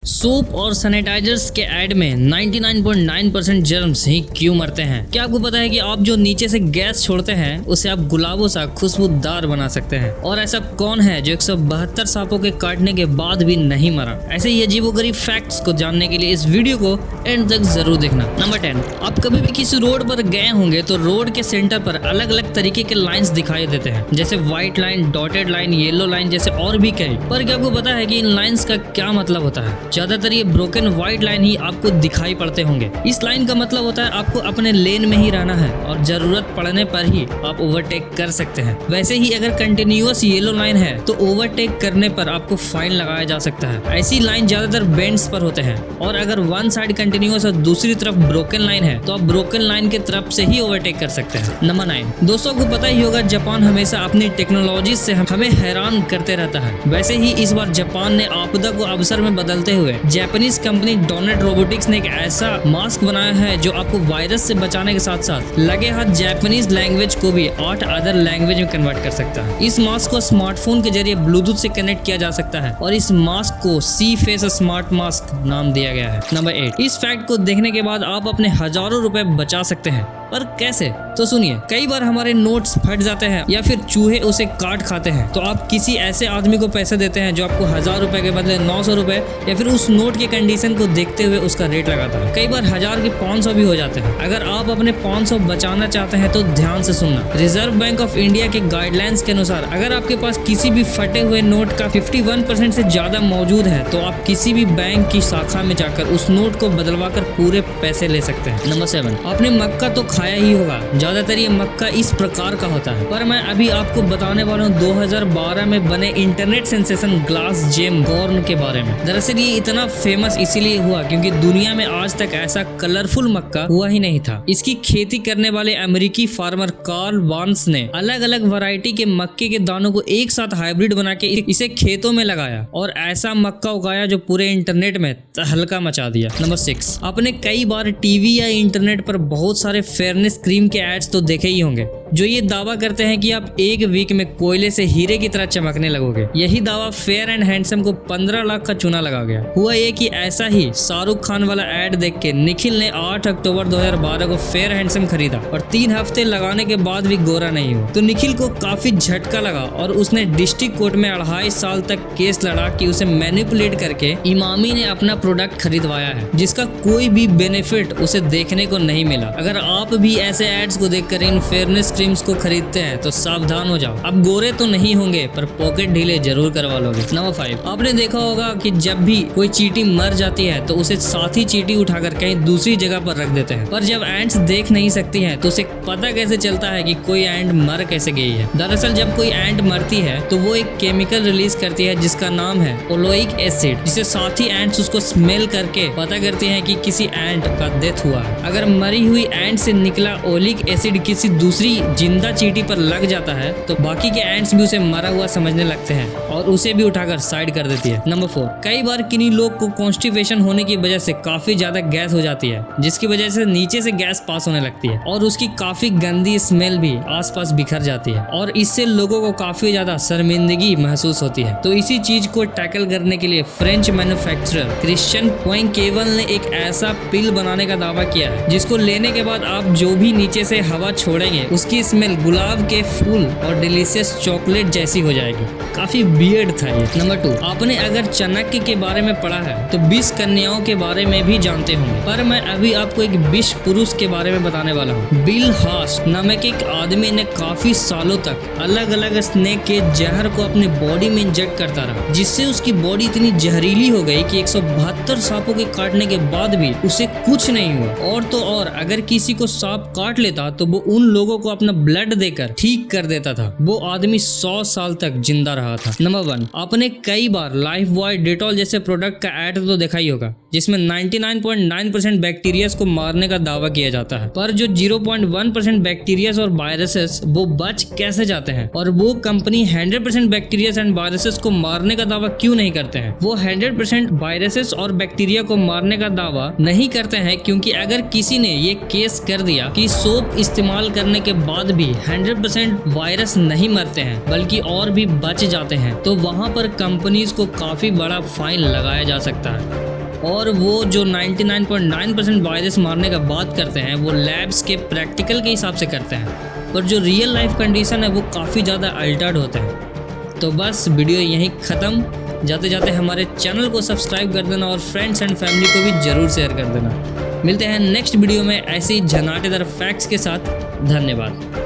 Soap और sanitisers के add में 99.9% जर्म्स ही क्यों मरते हैं? क्या आपको पता है कि आप जो नीचे से गैस छोड़ते हैं उसे आप गुलाबों सा खुशबूदार बना सकते हैं? और ऐसा कौन है जो 172 सांपों के काटने के बाद भी नहीं मरा? ऐसे ही अजीबोगरीब फैक्ट्स को जानने के लिए इस वीडियो को एंड तक जरूर देखना। नंबर 10, आप कभी भी किसी रोड पर गए होंगे तो रोड के सेंटर पर अलग अलग तरीके के लाइन्स दिखाई देते हैं, जैसे white line, dotted line, yellow line जैसे और भी कई। पर क्या आपको पता है कि इन लाइन्स का क्या मतलब होता है? ज्यादातर ये ब्रोकन व्हाइट लाइन ही आपको दिखाई पड़ते होंगे। इस लाइन का मतलब होता है आपको अपने लेन में ही रहना है और जरूरत पड़ने पर ही आप ओवरटेक कर सकते हैं। वैसे ही अगर कंटिन्यूअस येलो लाइन है तो ओवरटेक करने पर आपको फाइन लगाया जा सकता है। ऐसी लाइन ज्यादातर बेंड्स पर होते हैं और अगर वन साइड कंटिन्यूअस और दूसरी तरफ ब्रोकन लाइन है तो आप ब्रोकन लाइन के तरफ से ही ओवरटेक कर सकते हैं। नंबर 9, दोस्तों को पता ही होगा जापान हमेशा अपनी टेक्नोलॉजी से हमें हैरान करते रहता है। वैसे ही इस बार जापान ने आपदा को अवसर में बदलते हुए जापानीज कंपनी डोनेट रोबोटिक्स ने एक ऐसा मास्क बनाया है जो आपको वायरस से बचाने के साथ साथ लगे हाथ जापानीज लैंग्वेज को भी 8 अदर लैंग्वेज में कन्वर्ट कर सकता है। इस मास्क को स्मार्टफोन के जरिए ब्लूटूथ से कनेक्ट किया जा सकता है और इस मास्क को सी फेस स्मार्ट मास्क नाम दिया गया है। नंबर 8, इस फैक्ट को देखने के बाद आप अपने हजारों रुपए बचा सकते हैं, पर कैसे? तो सुनिए, कई बार हमारे नोट्स फट जाते हैं या फिर चूहे उसे काट खाते हैं तो आप किसी ऐसे आदमी को पैसे देते हैं जो आपको 1000 रुपए के बदले 900 रुपए या फिर उस नोट की कंडीशन को देखते हुए उसका रेट लगाता है। कई बार 1000 के 500 भी हो जाते हैं। अगर आप अपने 500 बचाना चाहते हैं तो ध्यान से सुनना। रिजर्व बैंक ऑफ इंडिया के गाइडलाइंस के अनुसार अगर आपके पास किसी भी फटे हुए नोट का 51% से ज्यादा मौजूद है तो आप किसी भी बैंक की शाखा में जाकर उस नोट को बदलवा कर पूरे पैसे ले सकते हैं। नंबर 7, आपने मक्का तो खाया ही होगा। ज्यादातर ये मक्का इस प्रकार का होता है, पर मैं अभी आपको बताने वाला हूँ 2012 में बने internet sensation glass gem corn के बारे में। दरअसल ये इतना फेमस इसीलिए हुआ क्योंकि दुनिया में आज तक ऐसा कलरफुल मक्का हुआ ही नहीं था। इसकी खेती करने वाले अमेरिकी फार्मर कार्ल वार्न्स ने अलग अलग वैरायटी के मक्के के दानों को एक साथ हाइब्रिड बना के इसे खेतों में लगाया और ऐसा मक्का उगाया जो पूरे इंटरनेट में तहलका मचा दिया। नंबर 6, आपने कई बार टीवी या इंटरनेट पर बहुत सारे फेयरनेस क्रीम के एड्स तो देखे ही होंगे जो ये दावा करते हैं कि आप एक वीक में कोयले से हीरे की तरह चमकने लगोगे। यही दावा फेयर एंड हैंडसम को 15 लाख का चूना लगा गया। हुआ ये कि ऐसा ही शाहरुख खान वाला एड देख के निखिल ने 8 अक्टूबर 2012 को फेयर हैंडसम खरीदा और 3 हफ्ते लगाने के बाद भी गोरा नहीं हुआ। तो निखिल को काफी झटका लगा और उसने डिस्ट्रिक्ट कोर्ट में 2.5 साल तक केस लड़ा कि उसे मैनिपुलेट करके इमामी ने अपना प्रोडक्ट खरीदवाया है जिसका कोई भी बेनिफिट उसे देखने को नहीं मिला। अगर आप भी ऐसे एड्स को देखकर इन फेयरनेस क्रीम्स को खरीदते हैं तो सावधान हो जाओ। अब गोरे तो नहीं होंगे पर पॉकेट ढीले जरूर करवा लोगे। नंबर 5, आपने देखा होगा कि जब भी कोई चींटी मर जाती है तो उसे साथ ही चींटी उठाकर कहीं दूसरी जगह पर रख देते हैं, पर जब एंड्स देख नहीं सकती हैं तो उसे पता कैसे चलता है कि कोई एंड मर कैसे गई है? दरअसल जब कोई एंड मरती है तो वो एक केमिकल रिलीज करती है जिसका नाम है ओलोइक एसिड, जिसे साथ ही एंड्स उसको स्मेल करके पता करती हैं कि किसी एंड का डेथ हुआ है। अगर मरी हुई एंड से निकला ओलिक एसिड किसी दूसरी जिंदा चींटी पर लग जाता है तो बाकी के एंड्स भी उसे मरा हुआ समझने लगते हैं और उसे भी उठाकर साइड कर देती है। नंबर 4, कई बार किन्हीं लोग को कॉन्स्टिपेशन होने की वजह से काफी ज्यादा गैस हो जाती है जिसकी वजह से नीचे से गैस पास होने लगती है और उसकी काफी गंदी स्मेल भी आसपास बिखर जाती है और इससे लोगों को काफी ज्यादा शर्मिंदगी महसूस होती है। तो इसी चीज को टैकल करने के लिए फ्रेंच मैन्युफैक्चरर क्रिश्चियन पोइनकेवल ने एक ऐसा पिल बनाने का दावा किया है जिसको लेने के बाद आप जो भी नीचे से हवा छोड़ेंगे उसकी स्मेल गुलाब के फूल और डिलीशियस चॉकलेट जैसी हो जाएगी। काफी वियर्ड था ये। नंबर 2, आपने अगर चाणक्य के बारे में पढ़ा है तो 20 कन्याओं के बारे में भी जानते होंगे, पर मैं अभी आपको एक 20 पुरुष के बारे में बताने वाला हूँ। बिल हास्ट नामक एक आदमी ने काफी सालों तक अलग अलग स्नेक के जहर को अपनी बॉडी में इंजेक्ट करता रहा जिससे उसकी बॉडी इतनी जहरीली हो गई कि 172 सांपों के काटने के बाद भी उसे कुछ नहीं हुआ। और तो और अगर किसी को सांप काट लेता तो वो उन लोगों को अपना ब्लड देकर ठीक कर देता था। वो आदमी 100 साल तक जिंदा रहा था। नंबर 1, आपने कई बार लाइफ बॉय डेटॉल जैसे प्रोडक्ट का ऐड तो देखा ही होगा जिसमें 99.9% बैक्टीरिया को मारने का दावा किया जाता है, पर जो 0.1% बैक्टीरिया और वायरसेस वो बच कैसे जाते हैं? और वो कंपनी 100% बैक्टीरिया एंड वायरसेस को मारने का दावा क्यों नहीं करते हैं? वो 100% वायरसेस और बैक्टीरिया को मारने का दावा नहीं करते हैं क्योंकि अगर किसी ने ये केस कर दिया कि सोप इस्तेमाल करने के बाद भी 100% वायरस नहीं मरते हैं बल्कि और भी बच जाते हैं तो वहां पर कंपनीज को काफी बड़ा फाइन लगाया जा सकता है। और वो जो 99.9% वायरस मारने का बात करते हैं वो लैब्स के प्रैक्टिकल के हिसाब से करते हैं, पर जो रियल लाइफ कंडीशन है वो काफ़ी ज़्यादा अल्टर्ड होते हैं। तो बस वीडियो यहीं ख़त्म। जाते जाते हमारे चैनल को सब्सक्राइब कर देना और फ्रेंड्स एंड फैमिली को भी ज़रूर शेयर कर देना। मिलते हैं नेक्स्ट वीडियो में ऐसे ही झनाटेदार फैक्ट्स के साथ। धन्यवाद।